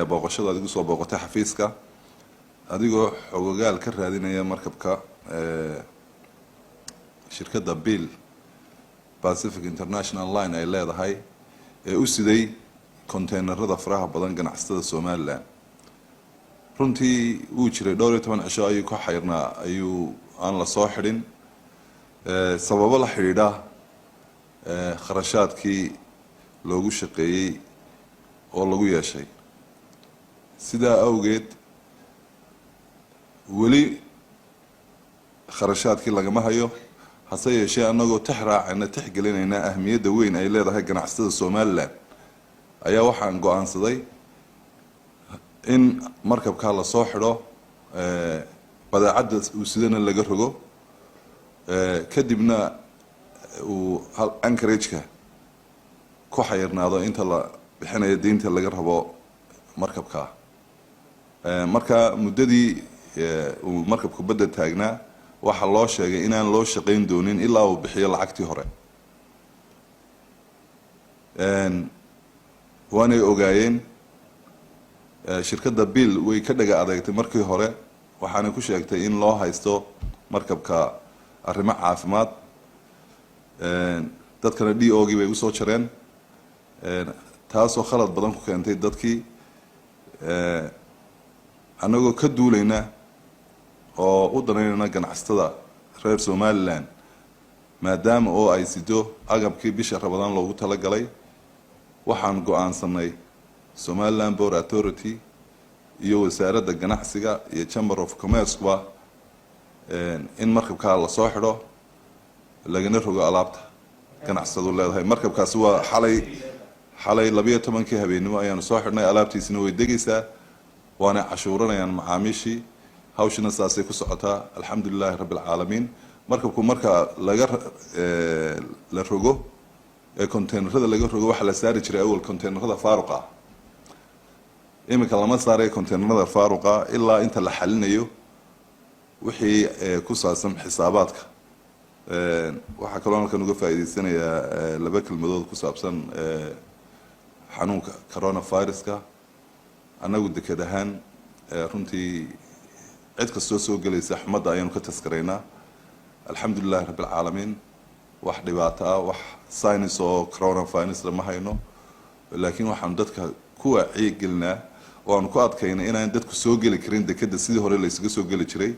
booqashada adigu soo booqatay xafiiska adigoo xogogaal ka raadinaya markabka shirkadda Bill Pacific International Line ay leedahay ee u siday konteenarada faraha badan ganacsatada Soomaaliland runtii uu jiray 12 cisho ayuu ka xayrnaa ayuu aan la soo xidhin sababo la xiriira kharashaadkii loogu shaqeeyay oo lagu yeeshay sida awgeed wali kharashaadkii lagama hayo hase yeeshee anagoo tixraacayna tixgelinayna ahmiyadda weyn ay leedahay ganacsatada Soomaaliland ayaa waxaan go'aansaday in markabka la soo xidho badeecada uu sidana laga rogo kadibna uu anchorage-ka ku xayrnaado inta la bixinayo deynta laga rabo markabka marka muddadii uu markabku badda taagnaa waxa loo sheegay inaan loo shaqeyn doonin ilaa uu bixiyo lacagtii hore waanay ogaayeen shirkadda Bill way ka dhaga adeegtay markii hore waxaana ku sheegtay in loo haysto markabka arrimo caafimaad dadkana DO-gii bay u soo jareen taasoo khalad badan ku keentay dadkii anagoo ka duulayna oo u danaynayna ganacsatada reer Somaliland maadaama oo ay sido agabkii bisha Ramadaan loogu talagalay waxaan go'aansanay Somaliland Port Authority iyo wasaaradda ganacsiga iyo Chamber of Commerce in markabka la soo xidho lagana rogo alaabta ganacsatadu leedahay markabkaasi waa xalay 12 habeenimo ayaan soo xidhnay alaabtiisina way degaysaa waana cashuuranayaan macaamiishii hawshina saasay ku socotaa alxamdulilaahi rabbil caalamiin markabku marka la rogo konteenarada laga rogo waxa la saari jiray awal konteenarada faaruqa imika lama saaray konteenarada faaruqa ilaa inta la xalinayo wixii ku saabsan xisaabaadka waxa kale oo halkan uga faa'iideysanayaa laba kelmadood ku saabsan xanuunka coronavirus-ka anagu deked ahaan runtii cid kastoo soo galaysa xumada ayaanu ka taskaraynaa alxamdulilaahi rabbil caalamiin wax dhibaato ah wax sinus oo coronavirus lama hayno laakiin waxaan dadka ku wacyi gelinaa oo aan ku adkaynaa inaan dadku soo gali karin dekeda sidii hore la isaga soo gali jiray